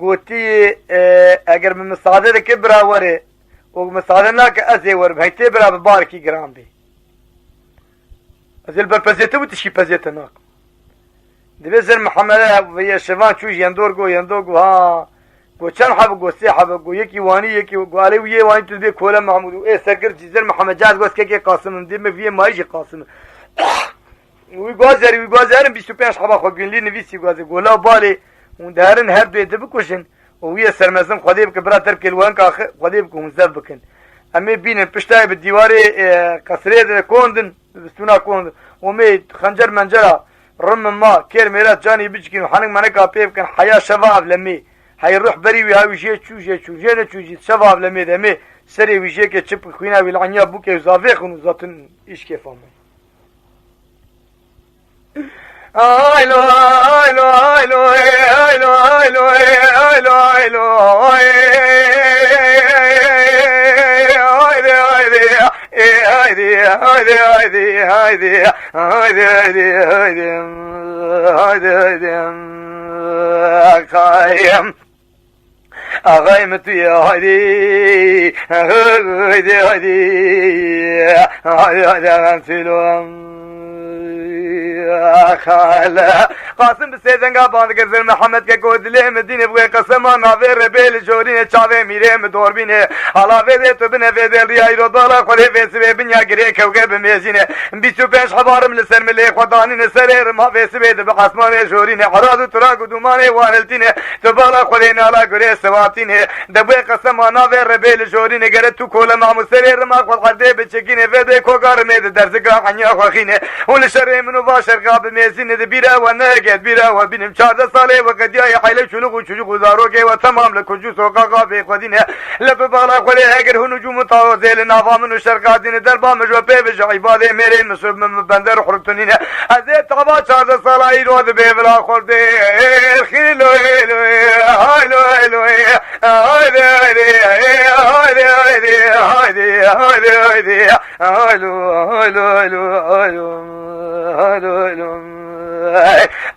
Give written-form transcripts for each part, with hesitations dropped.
قوتي اگر من مساعدة كبرا وري ومساعدة ناك ازي ور بهيتي برا بباركي جرام بي ازي البربزيتو وتشي بزيتا ناك دبي زر محمد ويا شبان شو يندوغو ها قو چند حب قو سي حب قو يكي واني يكي قو علي ويه واني تدبي كولا محمود ايه سرقر زر محمد جاز قوس كي قاسم دي مفيه مايجي قاسم ويقازر 25 حبا خوگين لي نويسي قازر قولا بالي وندهرن هر دوی ده بکشن و وی سرمزم خودی بک برا ترک الوان کا خودی بک مزف بکن امی بین پشتای به دیوار قصری ده کوندن بستونا کوند و می خنجر منجرا رم ما كير ميرات جاني بيجكين حنك منك ابيب كان حياه شباب لمي هيروح بري وهاوي شيء تشوجي شباب لمي دمي سري ويجي كي تشب خوينا ويلعنيا بوكي زافيخ ونزاتن ايش كيف امي ايلو ايلو ايلو ايلو ايلو ايلو ايلو أغيمت يا هدي هدي هدي خاله قاسم بسيدنگا باند گزر محمد کے گود لے مدینے بوے قسمان ناوے ربیل جورین چاوے میرے مدور بینے حالا ویدے تو بنے ویدے ریائی رو دالا خودے ویسوے بنیا گرے کوگے بمیزینے 25 حبارم لسر ملے خدانی نسرے رما ویسوے دب قسمان جورین حراد تراغ دومانے وانلتینے تبالا خودے نالا گرے سواتینے دبوے قسمان ناوے ربیل جورین گرے تو کولا مامو سرے رما خود خدے بچکینے ویدے کوگار مید درزگا عنیا خوخینے ولشرے منو باشر قاب ميزين بيرا وناقد بيرا وبنم 14 ساله وقد يا حيله شلوغ شجوغ زاروكي وتمام لكجو سوقا في قدينه لببالا خلي اگر هنجوم طاوزيل نظام الشرقادين دربا مجو بيبج عباده ميري مسوب من بندر حرتنين ازي طبا 14 ساله يرود بيبلا خرد خيلو هيلو هايلو هيلو هايدي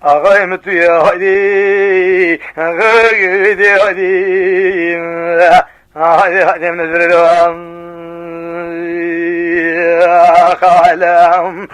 أغيمت يا هدي هدي من الزرلوم خالم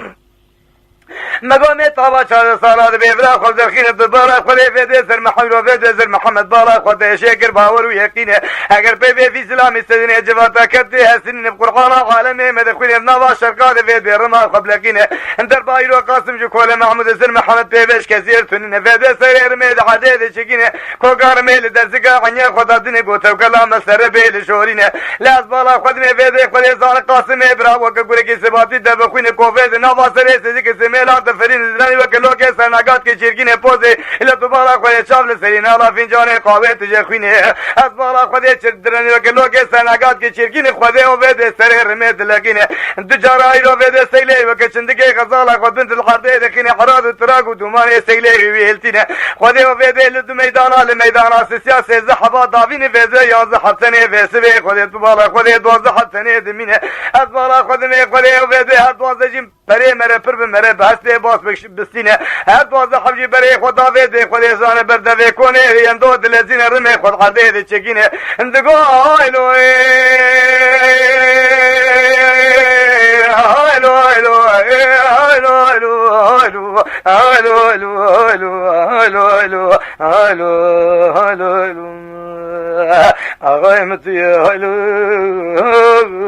مقامي طابا 4 سالات بيبلا خذ الخير الدبارة خذ فيدي سر محمد وفيدي سر محمد بارا خذ شاكر باور ويقينه اگر بيبي في سلام استدني جباتا كدي هسنين بقرآن عالمي مدخول النوا شرقات فيدي رما قبلكينه اندر بايرو قاسم جو كول محمد سر محمد بيبش كثير تنين فيدي سر ميد عديد شكينه كوغار ميل درزقا عنيا خذ دني قوتو كلام سر بيل شورينه لاز بالا خذ مي فيدي خذ زار قاسم ابراو وكغوري سباتي دبخوين كوفيد نوا سر سيك سميلا فرين زراني وكلو كي سناقات كي شيركين بوزي إلا تبالا خويا شابل سرين على فنجان قهوة تجخوينه أصبالا خويا شدراني وكلو كي سناقات كي شيركين خويا وبيد سرير رميت لكنه دجارا ايرو بيد سيلي وكشندكي غزالا خو بنت الحرده دخينه حراد تراغ ودمان سيلي ويلتينه خويا وبيد لد ميدانا لميدانا سياسه زحبا دافين فيزا يا زحسنه فيسبي خويا تبالا خويا 12 سنه دمينه أصبالا خويا وبيد 12 جيم بري مره پر مره باسته باس بسینه هر دوازده حبجی برای خدا ویده خود ازانه برده کنه یندو دلزین رمه خود خرده ده چگینه اندگو آیلو آیلو آیلو آیلو آیلو آیلو آیلو آیلو آیلو آیلو آقای متی آیلو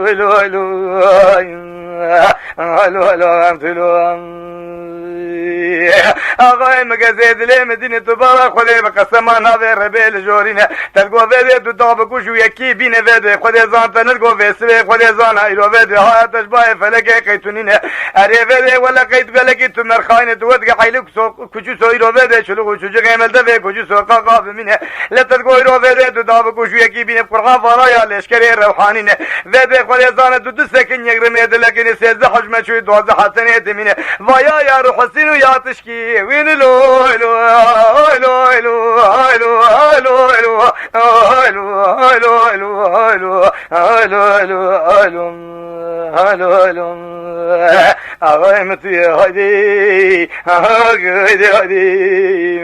آیلو آیلو آیلو آقای مگزید لی مدینه تو بارا خودی بقسمان هاوی ربیل جورینه تلگو ویده تو داب کشو یکی بینه ویده خودی زان تنرگو ویسوی خودی زان ایرو ویده هایتش بای فلگه قیتونینه اره ویده ولا قیت بلگی تو مرخاینه تو ودگه حیلو کچو سو ایرو ویده شلو کچو قیمل دوی کچو سو قاقا بمینه لتلگو ایرو ویده تو داب کشو یکی بینه قرآن فارایا لشکری روحانینه ویده خودی زان تو دو سکن یگرمه دلگینه سیزده حجمه چوی 12 حسنه دمینه وایا یا روح حسینو یا تشکی وين لو لو لو لو لو لو لو لو لو لو أغيمتي هدي هدي هدي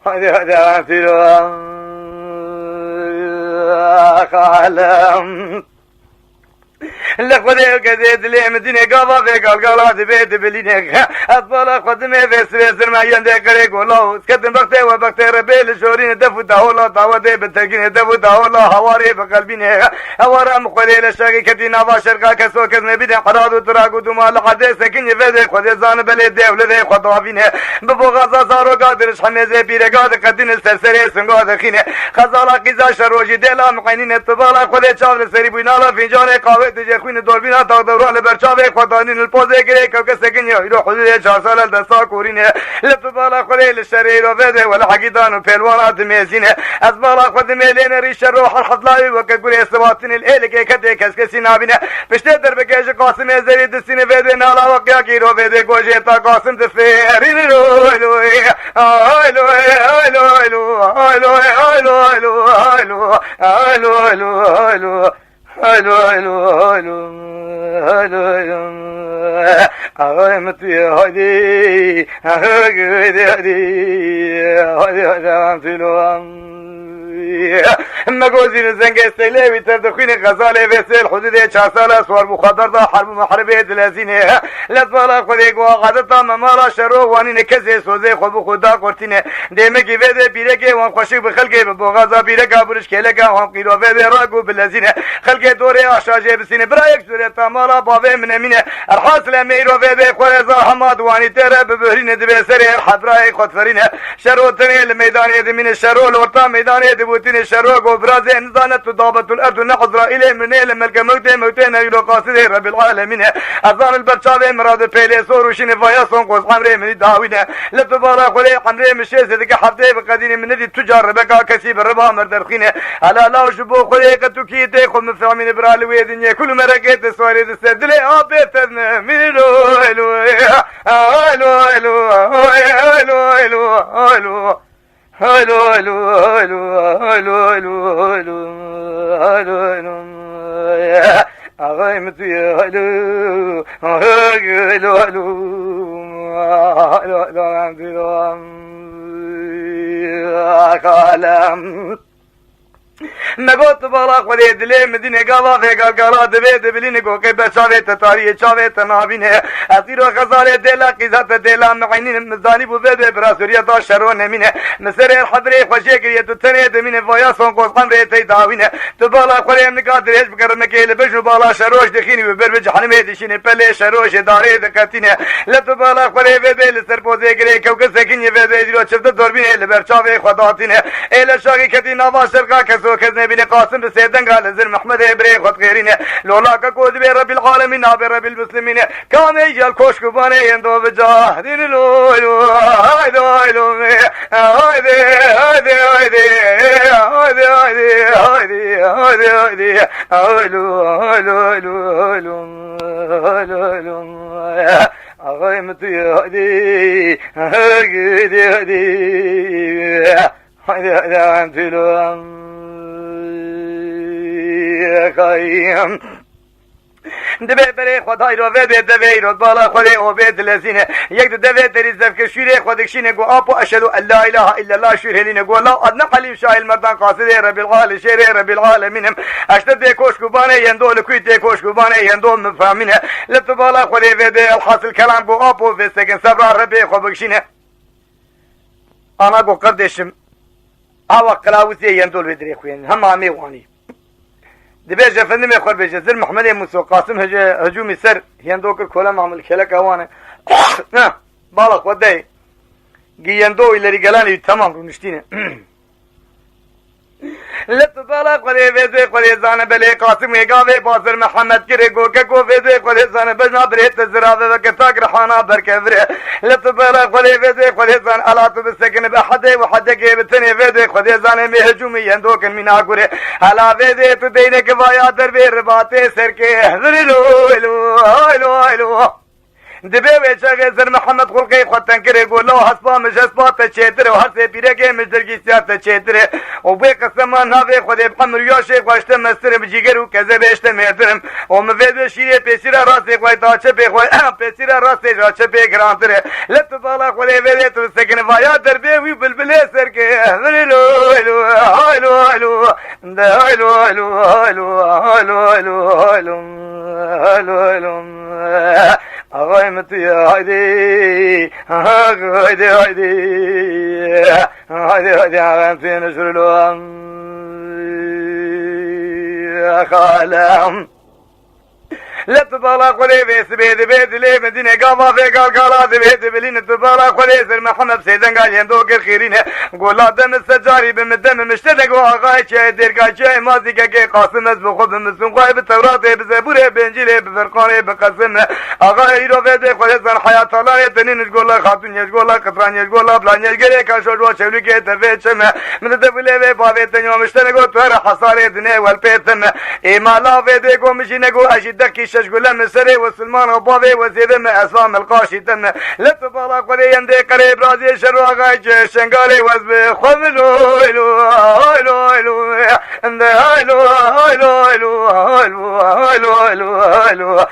هدي هدي خالم لخوده كذيت لي مدينة قابا في قلقالات بيت بلينك أطفال خدمة في سويسر ما يندك ريك والله سكتن بختي وبختي ربيل شورين دفو تاولا تاودي بتركين دفو تاولا هواري بقلبينه هوارا مخولي لشاقي كتينا باشرقا كسو كزن بيدن قراد وتراقو دوما لحدي سكين يفيدي خودي زان بلي دولي خطوافينه ببو غزا سارو قادرش حميزي بيرقاد قدين السرسري سنقاد خينه خزالا قيزا شروجي ديلا مقينين اتبالا خودي شاف لسري بينالا فينجان قاوي تجي خوين دوربينا تقدروا على برشاوي خدانين البوزي كري كوكا سكن يروح حدود 4 سال دسا كورينه لبالا خلي للشرير وفده ولا حقيدان وبلوانات ميزينه اسبالا خد ميلين ريش الروح الحضلاوي وكقولي سواتين الالك كدي كسكسي نابينه بشتي دربكاش قاسم زريد السنه فده نالا وقيا كيرو فده كوجي تا قاسم تفيرين لو لو لو أغمتي هدي مجوزين زنجة سلبي تدخين غزالة بسيل حدود 4 سال صور مخدر ده حرب محاربة لازينه لطفال خديك وقعدتا ممارا شروع واني نكزي سوزي خب خدا قرتينه ديمكي فيدي بيركي وان خوشي بخلقي ببوغازا بيركا برش كيلكا وان قيلو فيدي راقو باللازينه خلقي دوري اشاجي بسينه برايك سوريتا مالا بابي من امينه الحاصل اميرو فيدي خوزا حماد واني تيرا ببهرين دبي سري حبراي خدفرينه شروع تني الميدان يد من الشروع الورطا ميدان يد بوتين الشروع وبراز انزانة تضابط الارض نحضر اليه من الملك موتين يلو قاصد رب العالمين اذان البرشاوي مراد بيلي سوروشين فاياسون قوس حمري من داوينه لتبارا خلي حمري مشي زدك حفتي بقدين من دي تجار بكا كسيب الربا مردرخينه على لا شبو خلي كتوكي تاخذ مفهمين برالوي دنيا كل مرقت سواري السدلي ابيتنا من لو لو الو الو الو الو الو هلو هلو هلو هلو هلو هلو هلو أغيمت يا هلو هلو هلو هلو نقول بالاق ولي دلي مدينة قالا في قلقالا دبي دبليني قوكي بشاوي تتاري شاوي تنابينه أثيرو خزالي ديلا قيزات ديلا معينين مزاني بوبي براسوريا دا شرون همينه مسيري الحبري خوشيكري تتني دمينه فاياسون قوصقان ريتي داوينه تبالاق ولي امنقاد ريش بكرمكي لبجو بالا شروش دخيني وبربج حنمي دشيني بلي شروش داري دكاتينه لتبالاق ولي بيبي لسربوزي كري كوكي سكيني بيبي ديلو شفت دوربينه لبرشاوي خداتينه إلا شاقي كتي نافا شرقا كسو كزني بني قاسم بسيدن قال زر محمد ابري خد غيرينه لولا كود برب العالمين برب المسلمين كان يجي الكوش كباني يندو بجاه دين لو لو هايدو هايدو هايدي هايدي هايدي هايدي هايدي هايدي هايدي هايلو هايلو هايلو هايلو هايلو أغيمتي هادي هادي هادي هادي هادي هادي خايم دبي بري خدای رو وی دبی رو بالا خدای او بيت لذینه یک دبي تری زفک شوری خودکشینه گو اپو اشهدو ان لا اله الا الله شوری هلینه گو لا ادنا قلی شاه المردان قاصد رب العالمین شیر رب العالمین اشتد کوش کوبانه يندول کویت کوش کوبانه يندول مفهمینه لت بالا خدای وی الحاصل كلام گو اپو في سكن صبر ربي خودکشینه انا گو قردشم او قلاوسی يندول ودري خوين هم عمي واني دبيجه فندم يخور بيجه زر محمد موسى قاسم هجومي سر هيندوك كولا معمل كلك اوانه بالك وداي جيندو اللي رجالاني تمام رونشتينه لت بالك قلي فيزي قلي زان بلي قاسم يقاوي بازر محمد كري جوكا كو فيزي قلي زان بجنا بريت الزرافه وكتاك رحانا بركبره لت بالك قلي فيزي قلي زان الات بالسكن بحد وحد جيب الثاني فيزي قلي زان مهجومي يندوك من اغوري على فيزي تدينك بايا دربي رباطي سركي هلو هلو هلو هلو دبي وجه زر محمد خلقي خطن كري يقول له حسبا مش حسبا تشيتر وحسب بيرك مش درجي سيات تشيتر وبي قسم انا في خد بحمر يوشي قاشت مستر بجيجر وكذا بيشت ميدرم ومفيد شيء بيسير راسي قوي تاچ بي قوي بيسير راسي راچ بي گرانتر لت بالا قولي بيت سكن فايا دربي وي بلبل سرك هلو هلو هلو هلو هلو هلو هلو هلو هلو هلو هلو هلو غيمت يا هيدي هيدي هيدي هيدي هيدي غيمت نشر له يا خالم لا تبالا قولي بيس بيد بيد لي مدينة قاما في قالقالات بيد بلين تبالا قولي سر محمد سيدان قال يندوك الخيرين قول لا دم السجاري بمدم مشتدق وغاي شاي دير قاي شاي مازي كاكي قاسم اسبقو بمسون قاي بالتوراة بزبوري بانجيلي بفرقاني بقسم اغاي يرو بيدي قولي سر حياة الله يتنين تقول الله خاتون يقول الله قطران يقول الله بلان يقول كاشوش وشولي كي تفيد شمع من الدبولي بابي تنيو مشتدق وطور حصاري دنيا والبيتم ايما لا بيدي قو مشينقو اشدكي شجقول مسري وسلمان وبابي وزيد من اسلام القاشي تم لا تبالا قولي يندي قريب رازي شرو غايج شنقالي وزب خملو هلو هلو هلو هلو هلو هلو هلو هلو هلو هلو